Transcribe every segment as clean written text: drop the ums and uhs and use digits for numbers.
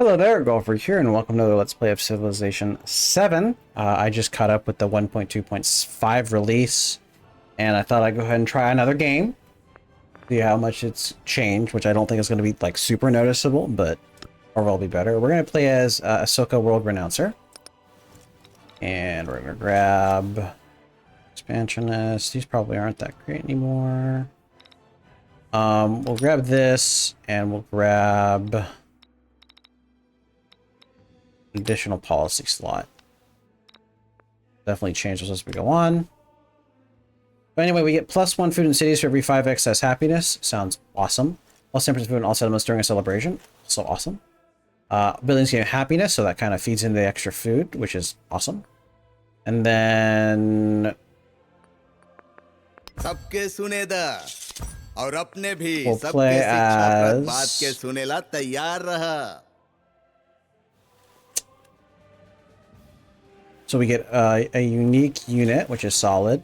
Hello there, Golfer here, and welcome to the Let's Play of Civilization 7. I just caught up with the 1.2.5 release, and I thought I'd go ahead and try another game. See how much it's changed, which I don't think is going to be like super noticeable, but overall be better. We're going to play as Ashoka World Renouncer. And we're going to grab Expansionist. These probably aren't that great anymore. We'll grab this, and we'll grab additional policy slot. Definitely change those as we go on. But anyway, we get +1 food in cities for every 5 excess happiness. Sounds awesome. Plus 10% food in all settlements during a celebration. So awesome. Buildings give happiness, so that kind of feeds into the extra food, which is awesome. And then सबके सुनेदा और अपने भी we'll सबके play शिक्षाप्रद बात as के सुनेला तैयार रहा. so we get a unique unit, which is solid.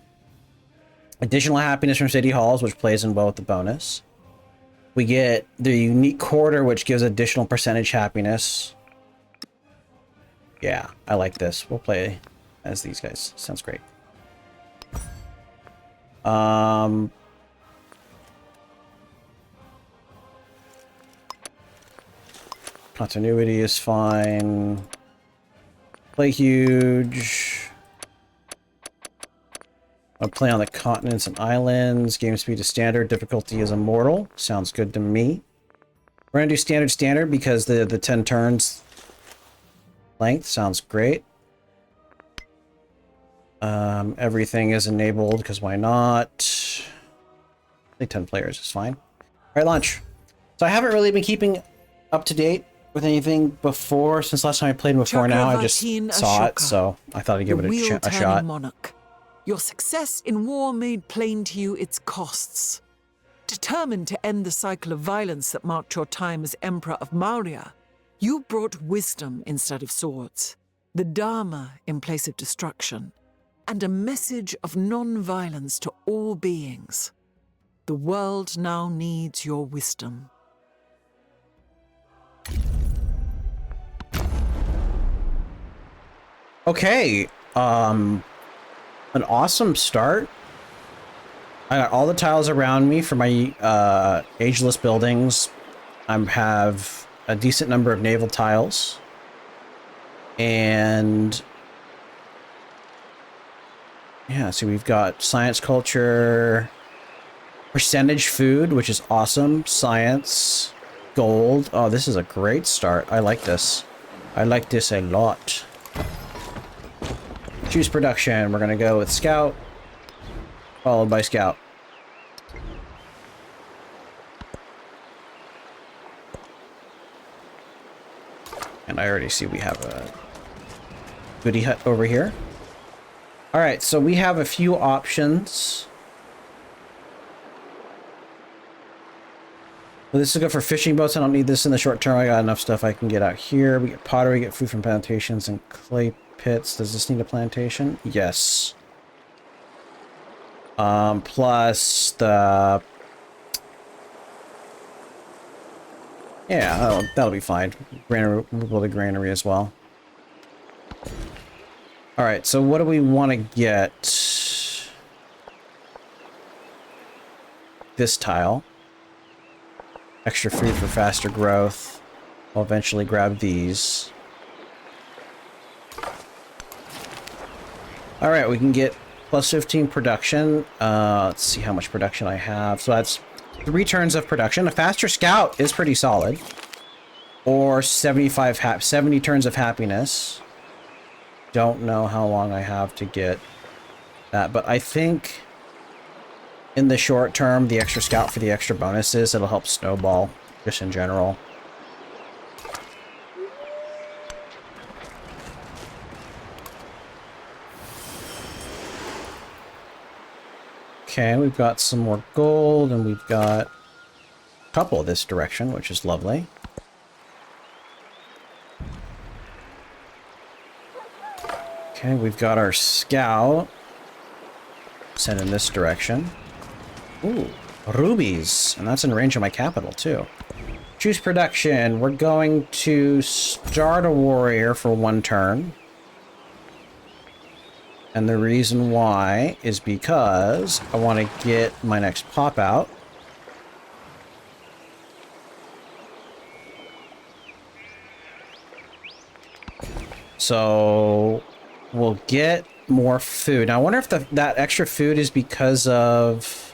Additional happiness from city halls, which plays in well with the bonus. We get the unique quarter, which gives additional percentage happiness. Yeah, I like this. We'll play as these guys. Sounds great. Continuity is fine. Play huge. I'll play on the continents and islands. Game speed is standard. Difficulty is immortal. Sounds good to me. We're gonna do standard because the 10 turns length sounds great. Everything is enabled because why not? I think 10 players is fine. All right, launch. So I haven't really been keeping up to date with anything before since last time I played before. Now I just saw it, so I thought I'd give it a shot. Monarch. Your success in war made plain to you its costs. Determined to end the cycle of violence that marked your time as Emperor of Maurya, you brought wisdom instead of swords, the Dharma in place of destruction, and a message of non-violence to all beings. The world now needs your wisdom. Okay, an awesome start. I got all the tiles around me for my ageless buildings. I have a decent number of naval tiles. And yeah, so we've got science, culture, percentage food, which is awesome. Science, gold. Oh, this is a great start. I like this. I like this a lot. Choose production. We're gonna go with scout, followed by scout. And I already see we have a goodie hut over here. All right, so we have a few options. Well, this is good for fishing boats. I don't need this in the short term. I got enough stuff I can get out here. We get pottery, we get food from plantations and clay pits. Does this need a plantation? Yes. Plus the... yeah, that'll be fine. Granary, we'll build a granary as well. Alright, so what do we want to get? This tile. Extra food for faster growth. I'll eventually grab these. Alright, we can get +15 production. Let's see how much production I have. So that's 3 turns of production. A faster scout is pretty solid. Or 70 turns of happiness. Don't know how long I have to get that, but I think in the short term, the extra scout for the extra bonuses, it'll help snowball just in general. Okay, we've got some more gold, and we've got a couple of this direction, which is lovely. Okay, we've got our scout sent in this direction. Ooh, rubies, and that's in range of my capital too. juice production. We're going to start a warrior for 1 turn. And the reason why is because I want to get my next pop out. So we'll get more food. Now, I wonder if that extra food is because of...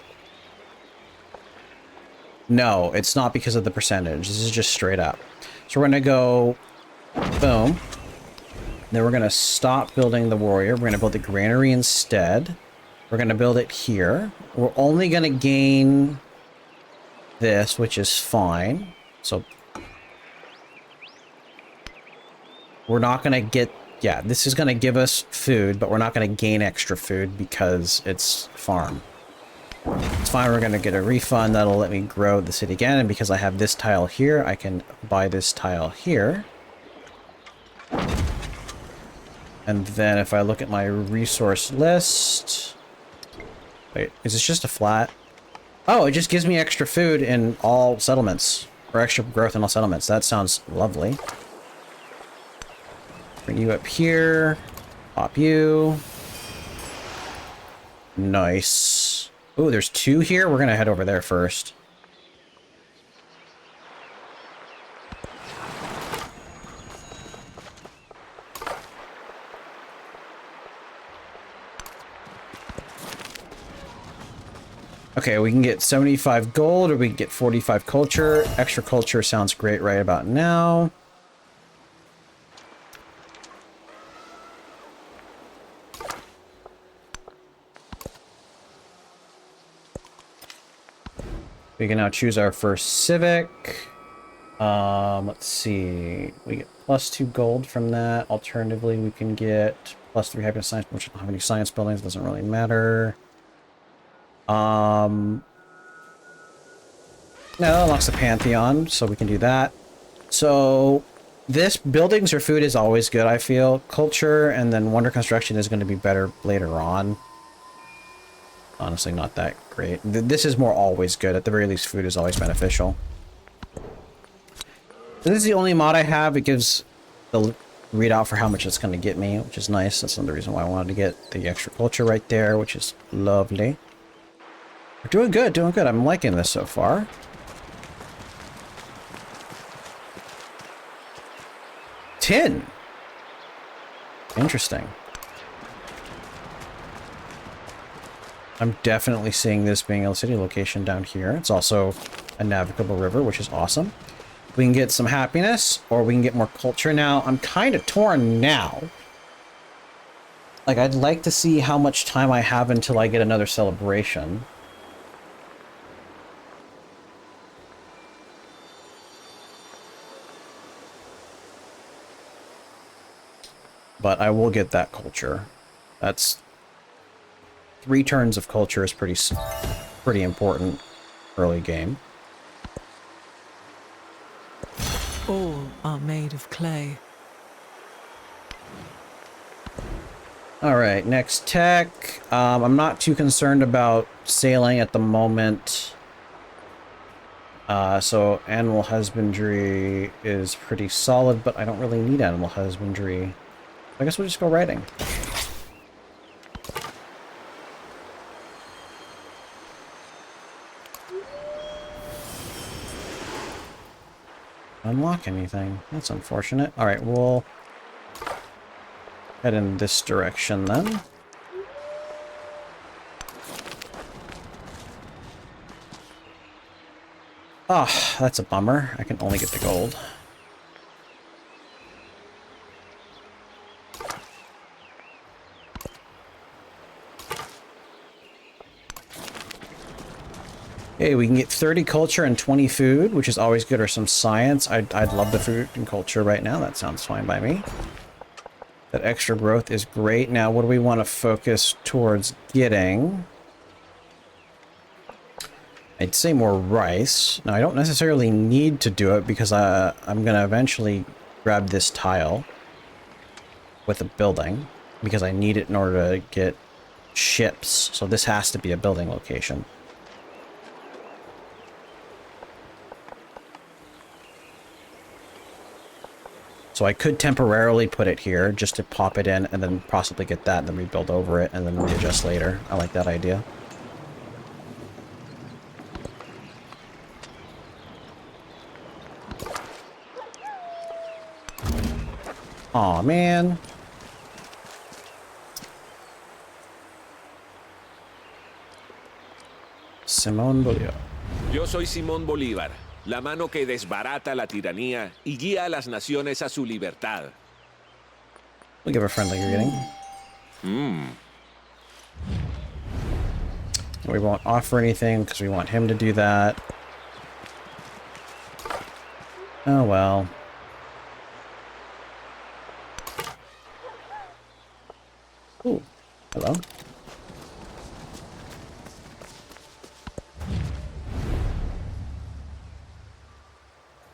No, it's not because of the percentage. This is just straight up. So we're going to go... Boom. Then we're going to stop building the warrior. We're going to build the granary instead. We're going to build it here. We're only going to gain this, which is fine. So we're not going to get... Yeah, this is going to give us food, but we're not going to gain extra food because it's farm. It's fine, we're going to get a refund. That'll let me grow the city again. And because I have this tile here, I can buy this tile here. And then if I look at my resource list... Wait, is this just a flat? Oh, it just gives me extra food in all settlements. Or extra growth in all settlements. That sounds lovely. Bring you up here. Pop you. Nice. Ooh, there's 2 here. We're gonna head over there first. Okay, we can get 75 gold or we can get 45 culture. Extra culture sounds great right about now. We can now choose our first civic. Let's see. We get +2 gold from that. Alternatively, we can get +3 happiness science, which don't have any science buildings. Doesn't really matter. No, that unlocks the Pantheon, so we can do that. So this buildings or food is always good, I feel. Culture and then wonder construction is going to be better later on. Honestly, not that great. This is more always good. At the very least, food is always beneficial. This is the only mod I have. It gives the readout for how much it's going to get me, which is nice. That's another reason why I wanted to get the extra culture right there, which is lovely. We're doing good, doing good. I'm liking this so far. $10. Interesting. I'm definitely seeing this being a city location down here. It's also a navigable river, which is awesome. We can get some happiness, or we can get more culture now. I'm kind of torn now. Like, I'd like to see how much time I have until I get another celebration. But I will get that culture. That's 3 turns of culture is pretty important early game. All are made of clay. All right, next tech. I'm not too concerned about sailing at the moment. So animal husbandry is pretty solid, but I don't really need animal husbandry. I guess we'll just go riding. Unlock anything. That's unfortunate. All right, we'll head in this direction then. Ah, that's a bummer. I can only get the gold. Hey, we can get 30 culture and 20 food, which is always good, or some science. I'd love the food and culture right now. That sounds fine by me. That extra growth is great. Now, what do we want to focus towards getting? I'd say more rice. Now, I don't necessarily need to do it because I'm going to eventually grab this tile with a building because I need it in order to get ships. So this has to be a building location. So I could temporarily put it here just to pop it in and then possibly get that and then rebuild over it and then readjust later. I like that idea. Aw, man. Simón Bolívar. Yo soy Simón Bolívar, la mano que desbarata la tiranía y guía a las naciones a su libertad. We'll give a friendly greeting. We won't offer anything because we want him to do that. Oh well. Ooh, hello.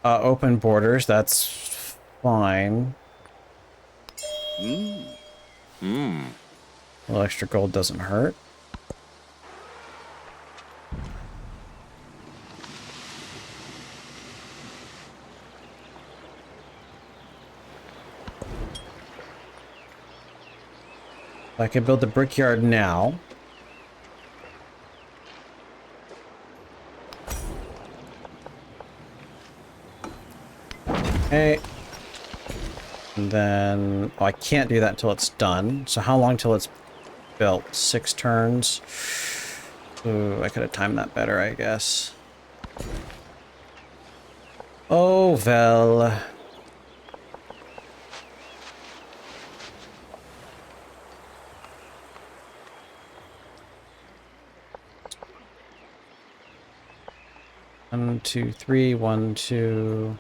Open borders, that's fine. A little extra gold doesn't hurt. I can build the brickyard now. Okay. And then, oh, I can't do that until it's done. So how long till it's built? 6 turns. Ooh, I could have timed that better, I guess. Oh, well. One, two, three, 1, 2.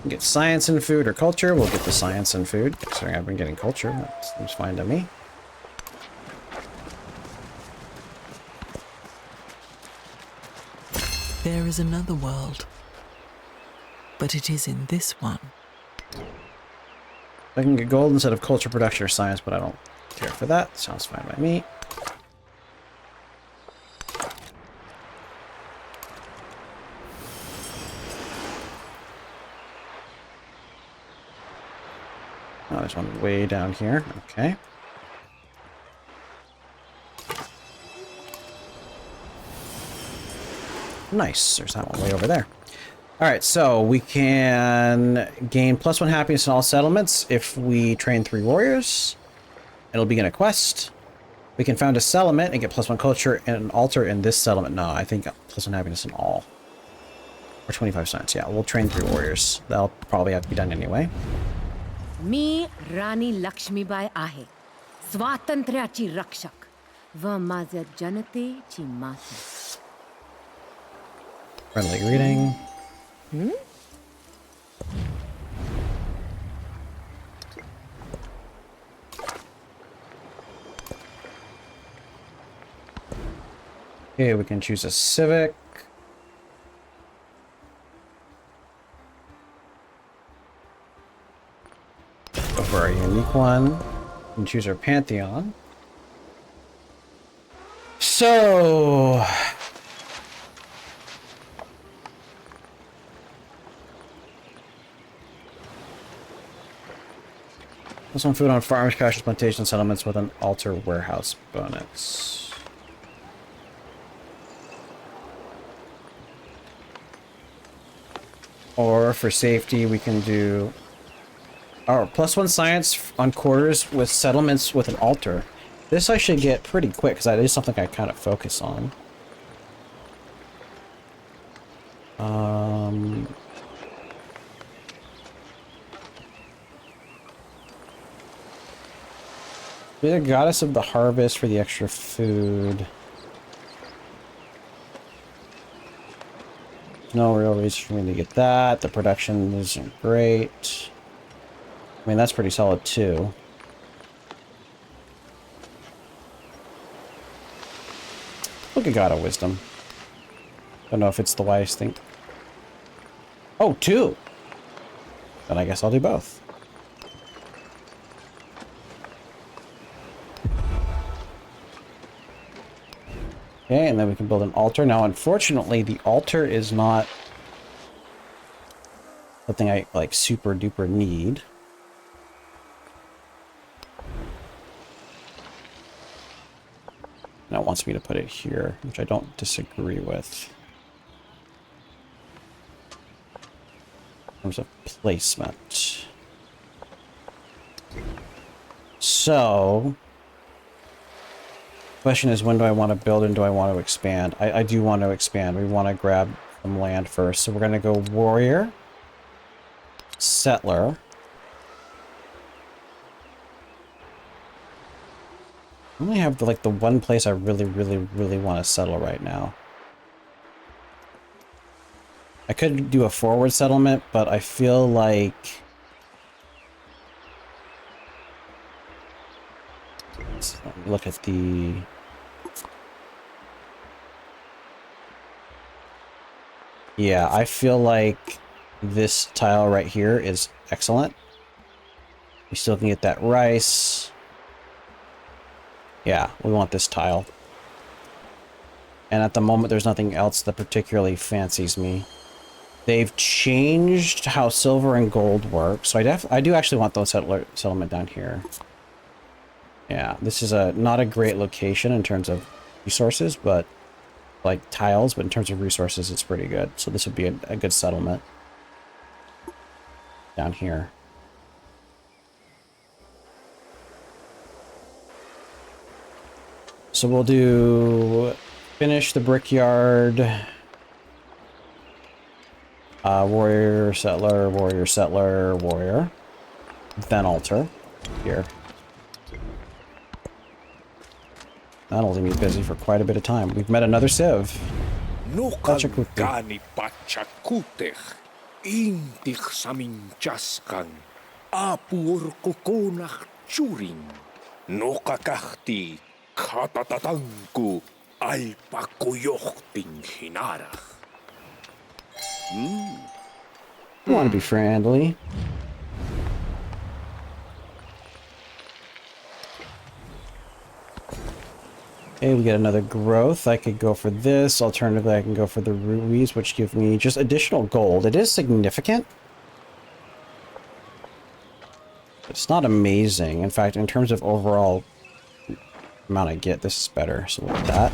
Get science and food or culture. We'll get the science and food. Considering I've been getting culture, that seems fine to me. There is another world, but it is in this one. I can get gold instead of culture, production, or science, but I don't care for that. Sounds fine by me. Oh, there's one way down here. Okay. Nice. There's that one way over there. All right, so we can gain +1 happiness in all settlements if we train 3 warriors. It'll begin a quest. We can found a settlement and get +1 culture and an altar in this settlement. No, I think +1 happiness in all. Or 25 cents. Yeah, we'll train 3 warriors. That'll probably have to be done anyway. मी राणी लक्ष्मीबाई आहे स्वातंत्र्याची रक्षक व माझ्या जनतेची माता. Friendly greeting. Okay, we can choose a civic. Go for our unique one. We can choose our pantheon. So... some food on farms, pastures, plantation settlements with an altar warehouse bonus. Or for safety, we can do +1 science on quarters with settlements with an altar. This I should get pretty quick because that is something I kind of focus on. Be the goddess of the harvest for the extra food. No real reason for me to get that. The production isn't great. I mean, that's pretty solid too. Look at God of Wisdom. Don't know if it's the wisest thing. Oh, 2! Then I guess I'll do both. Okay, and then we can build an altar. Now, unfortunately, the altar is not something I, like, super duper need. Now it wants me to put it here, which I don't disagree with. In terms of placement. So, question is, when do I want to build and do I want to expand? I do want to expand. We want to grab some land first. So we're going to go warrior, settler. I only have like the one place I really want to settle right now. I could do a forward settlement, but I feel like let's look at the yeah, I feel like this tile right here is excellent. We still can get that rice. Yeah, we want this tile. And at the moment, there's nothing else that particularly fancies me. They've changed how silver and gold work, so I do actually want those settlement down here. Yeah, this is not a great location in terms of resources, but like tiles, but in terms of resources, it's pretty good. So this would be a good settlement down here. So we'll do finish the brickyard, warrior, settler, warrior, settler, warrior, then altar here. That'll leave me busy for quite a bit of time. We've met another civ. Nukangani pachakutech, intich saminchaskan, apur kokonach churing, nokakahti, katatatanku, alpakuyochting hinarach. I want to be friendly. Okay, we get another growth. I could go for this. Alternatively, I can go for the rubies, which give me just additional gold. It is significant. It's not amazing. In fact, in terms of overall amount I get, this is better. So look at that.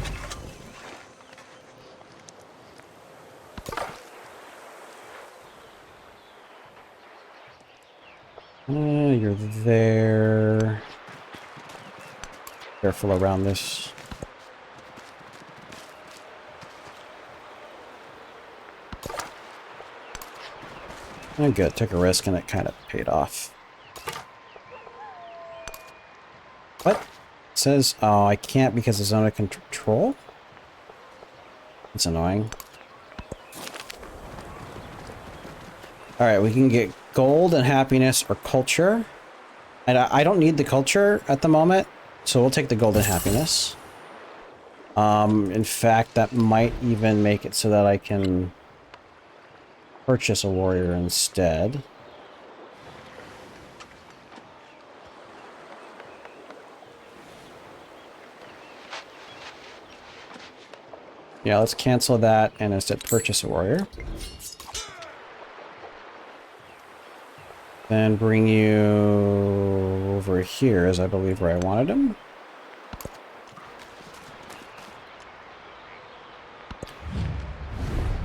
You're there. Careful around this. Oh, good. Took a risk and it kind of paid off. What? It says, oh, I can't because it's under control? It's annoying. Alright, we can get gold and happiness or culture. And I don't need the culture at the moment, so we'll take the gold and happiness. In fact, that might even make it so that I can purchase a warrior instead. Yeah, let's cancel that and instead purchase a warrior. Then bring you over here, as I believe where I wanted him.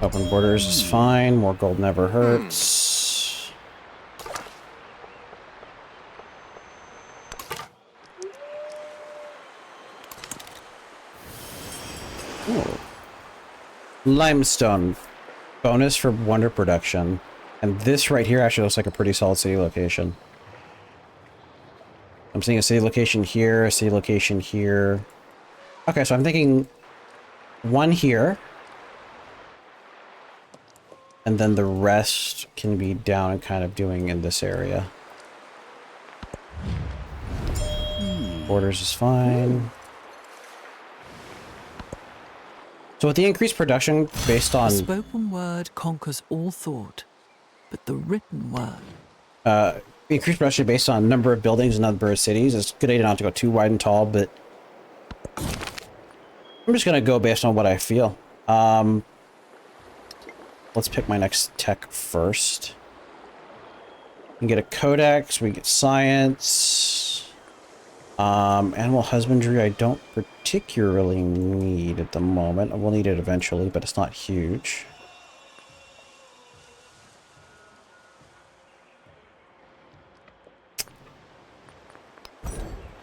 Open borders is fine. More gold never hurts. Ooh. Limestone. Bonus for wonder production. And this right here actually looks like a pretty solid city location. I'm seeing a city location here, a city location here. Okay, so I'm thinking one here. And then the rest can be down and kind of doing in this area. Borders is fine. So with the increased production based on... The spoken word conquers all thought, but the written word... increased production based on number of buildings and number of cities. It's a good idea not to go too wide and tall, but... I'm just gonna go based on what I feel. Let's pick my next tech first. We can get a codex, we get science. Animal husbandry I don't particularly need at the moment. I will need it eventually, but it's not huge.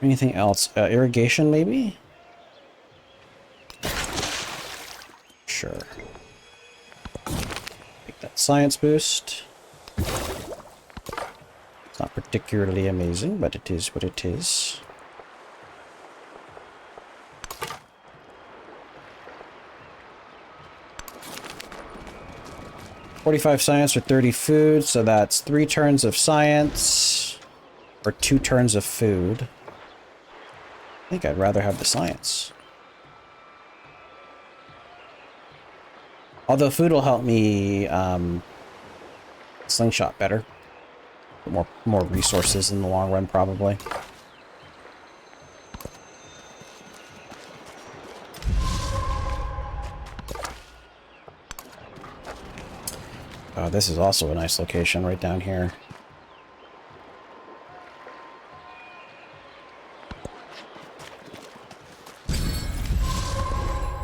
Anything else? Irrigation, maybe? Sure. Take that science boost. It's not particularly amazing, but it is what it is. $45 science for 30 food, so that's 3 turns of science, or 2 turns of food. I think I'd rather have the science. Although food will help me slingshot better. More resources in the long run, probably. Oh, this is also a nice location right down here.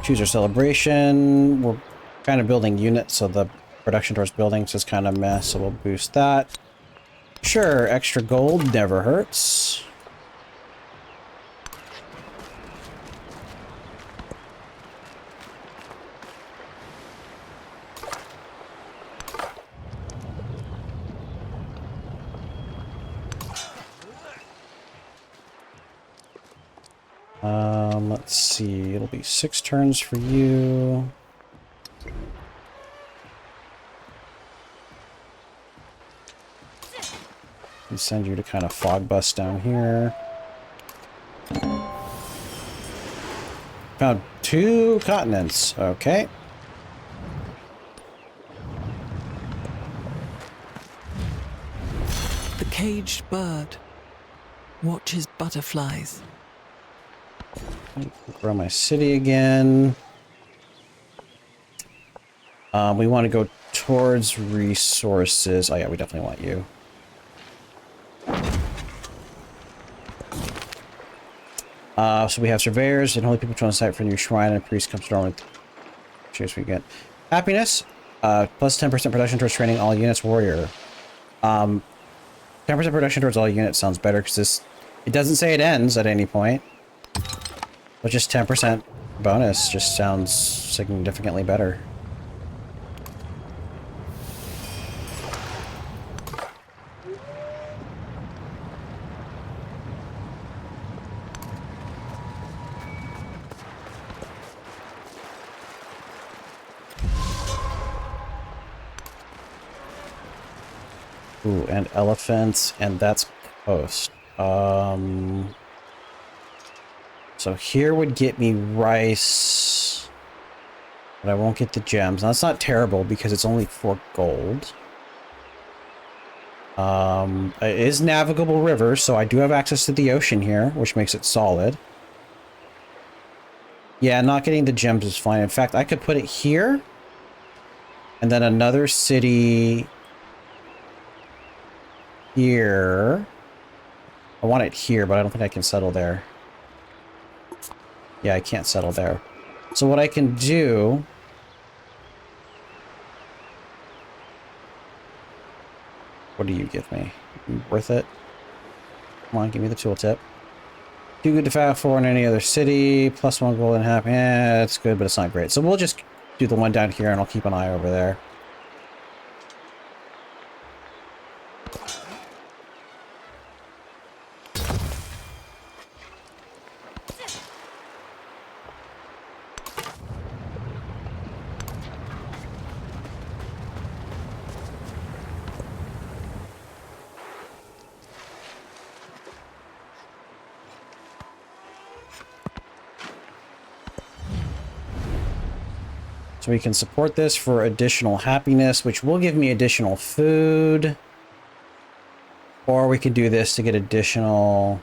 Choose our celebration. We're kind of building units, so the production towards buildings is kind of mess, so we'll boost that. Sure, extra gold never hurts. Let's see, it'll be 6 turns for you. And send you to kind of fog bust down here. Found 2 continents. Okay. The caged bird watches butterflies. Grow my city again. We want to go towards resources. Oh yeah, we definitely want you. So we have surveyors and holy people to on site for a new shrine, and a priest comes to door with cheers we get. Happiness, plus 10% production towards training all units warrior. 10% production towards all units sounds better because it doesn't say it ends at any point. But just 10% bonus just sounds significantly better. Ooh, and elephants, and that's post. So here would get me rice, but I won't get the gems. Now, that's not terrible because it's only 4 gold. It is navigable river, so I do have access to the ocean here, which makes it solid. Yeah, not getting the gems is fine. In fact, I could put it here, and then another city here. I want it here, but I don't think I can settle there. Yeah, I can't settle there. So what I can do... What do you give me? Worth it? Come on, give me the tooltip. Too good to file for in any other city. Plus 1 gold and half. Yeah, it's good, but it's not great. So we'll just do the one down here, and I'll keep an eye over there. So we can support this for additional happiness, which will give me additional food. Or we could do this to get additional...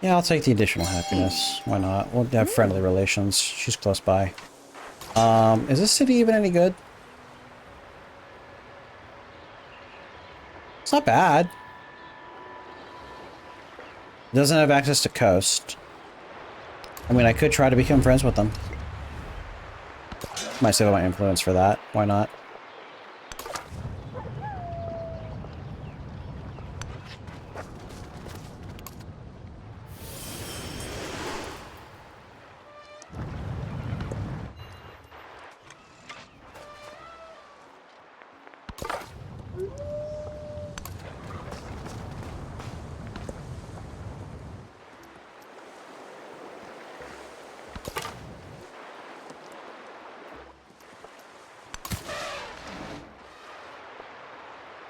Yeah, I'll take the additional happiness. Why not? We'll have friendly relations. She's close by. Is this city even any good? It's not bad. Doesn't have access to coast. I mean, I could try to become friends with them. Might save my influence for that. Why not?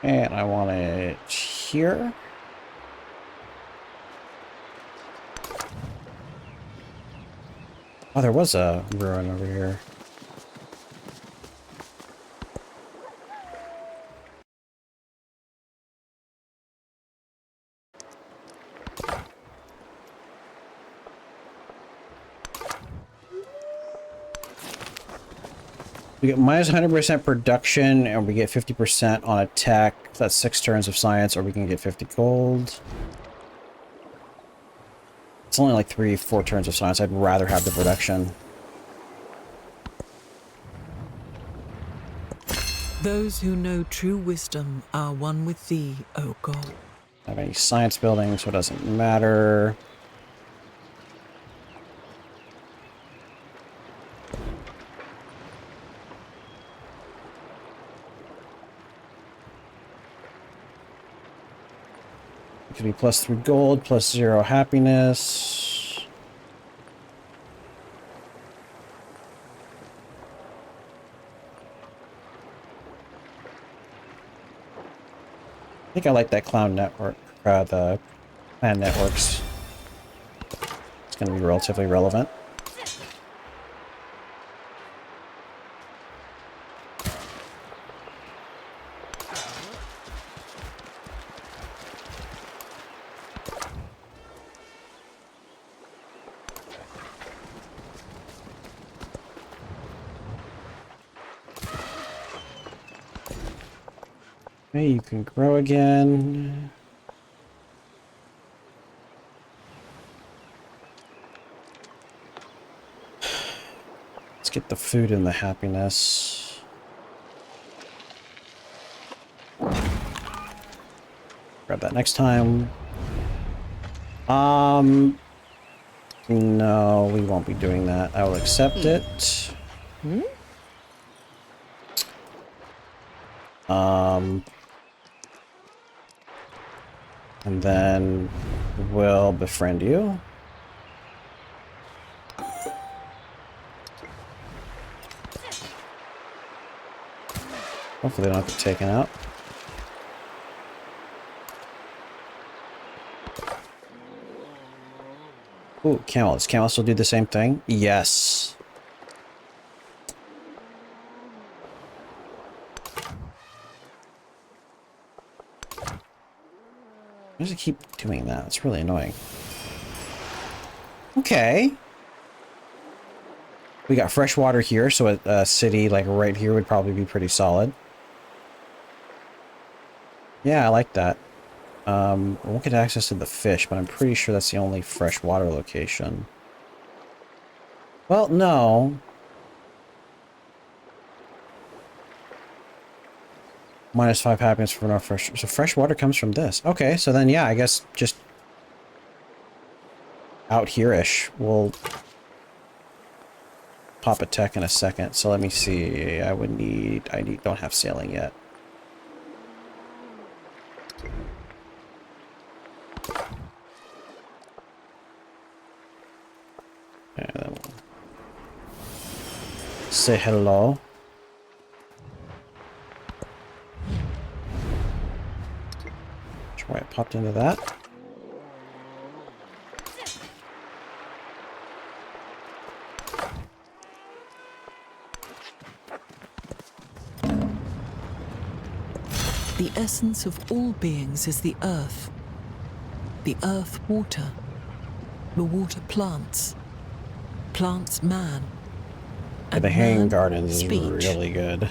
And I want it here. Oh, there was a ruin over here. We get minus 100% production, and we get 50% on attack. That's 6 turns of science, or we can get 50 gold. It's only like 3-4 turns of science. I'd rather have the production. Those who know true wisdom are one with thee, O God. I don't have any science buildings, so it doesn't matter. It could be +3 gold, +0 happiness. I think I like that clown network, the clan networks. It's going to be relatively relevant. Okay, you can grow again. Let's get the food and the happiness. Grab that next time. No, we won't be doing that. I will accept it. And then we'll befriend you. Hopefully they don't get taken out. Ooh, camel. Does camel still do the same thing? Yes. Why does it keep doing that? It's really annoying. Okay. We got fresh water here, so a city like right here would probably be pretty solid. Yeah, I like that. We won't get access to the fish, but I'm pretty sure that's the only freshwater location. Well, no. -5 happiness for no fresh. So fresh water comes from this. Okay, so then yeah, I guess just out here-ish. We'll pop a tech in a second. So let me see. I don't have sailing yet. And then we'll say hello. Why it popped into that. The essence of all beings is the earth water. The water plants. Plants man. Yeah, the And hanging man, gardens is speech. really good.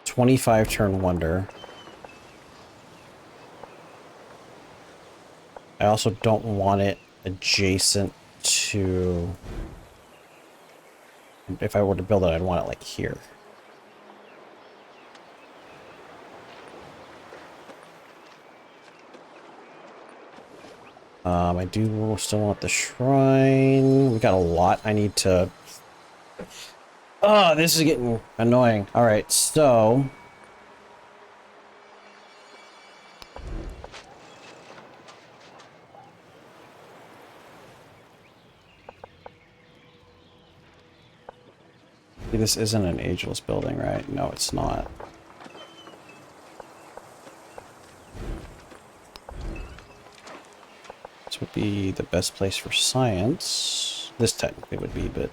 25 turn wonder. I also don't want it adjacent to... If I were to build it, I'd want it like here. I do still want the shrine. We got a lot I need to... Oh, this is getting annoying. All right, so... This isn't an ageless building, right? No, it's not. This would be the best place for science. This technically would be, but...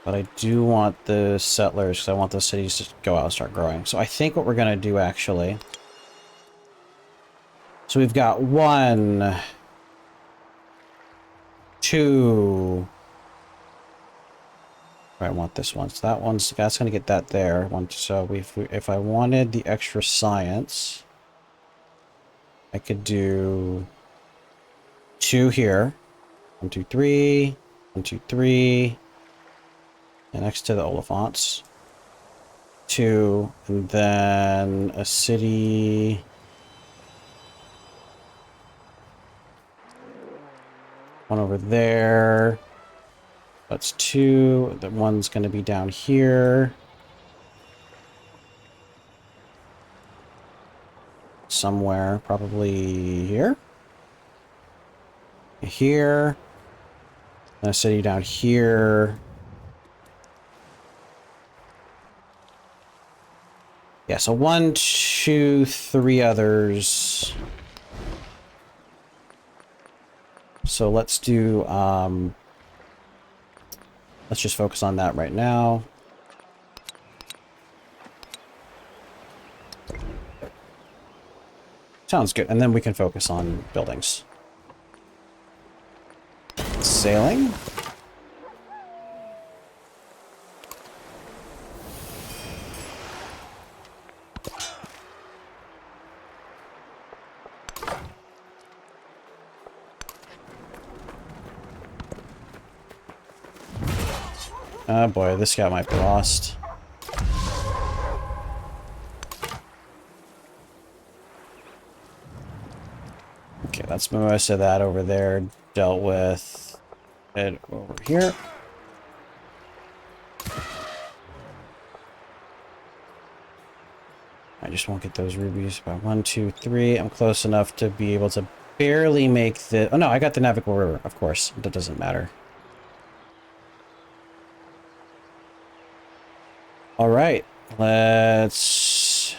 But I do want the settlers, because I want those cities to go out and start growing. So I think what we're going to do, actually... So we've got 1, 2... I want this one. So that's going to get that there. So if I wanted the extra science, I could do 2 here. 1, 2, 3. 1, 2, 3. And next to the Oliphants. 2. And then a city. One over there. That's 2. The one's going to be down here. Somewhere. Probably here. Here. And a city down here. Yeah, so 1, 2, 3 others. So let's do, let's just focus on that right now. Sounds good. And then we can focus on buildings. Sailing. Oh boy, this guy might be lost. Okay, that's most of that over there dealt with. Head over here. I just won't get those rubies by 1, 2, 3. I'm close enough to be able to barely make the... Oh no, I got the navigable river, of course. That doesn't matter. All right, let's...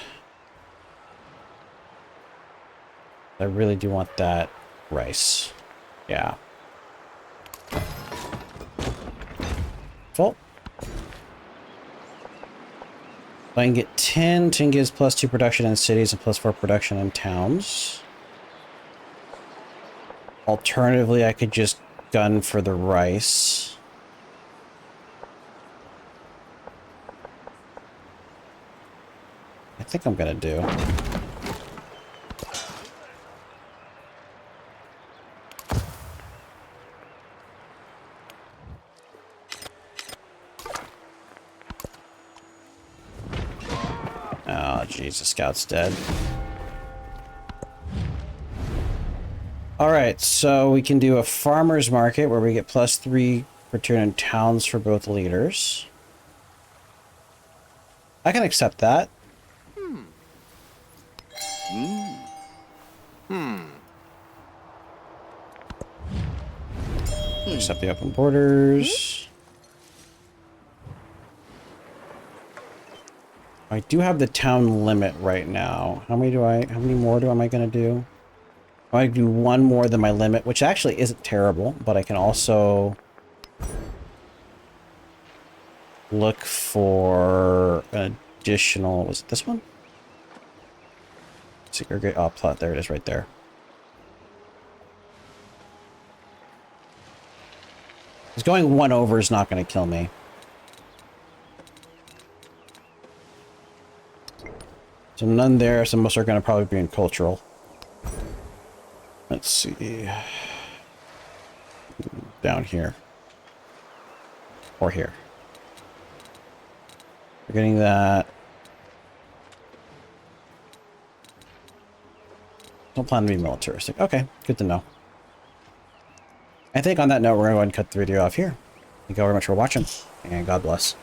I really do want that rice. Yeah. Full. I can get 10. 10 gives +2 production in cities and +4 production in towns. Alternatively, I could just gun for the rice. I think I'm gonna do. Oh, jeez, the scout's dead. Alright, so we can do a farmer's market where we get +3 per turn in towns for both leaders. I can accept that. Accept the open borders. I do have the town limit right now. How many more am I gonna do? I do one more than my limit, which actually isn't terrible, but I can also look for an additional, was it this one? Segregate, oh, plot, there it is right there. Because going one over is not going to kill me. So none there, so most are going to probably be in cultural. Let's see. Down here. Or here. We're getting that. Don't plan to be militaristic. Okay, good to know. I think on that note, we're going to go ahead and cut the video off here. Thank you all very much for watching, and God bless.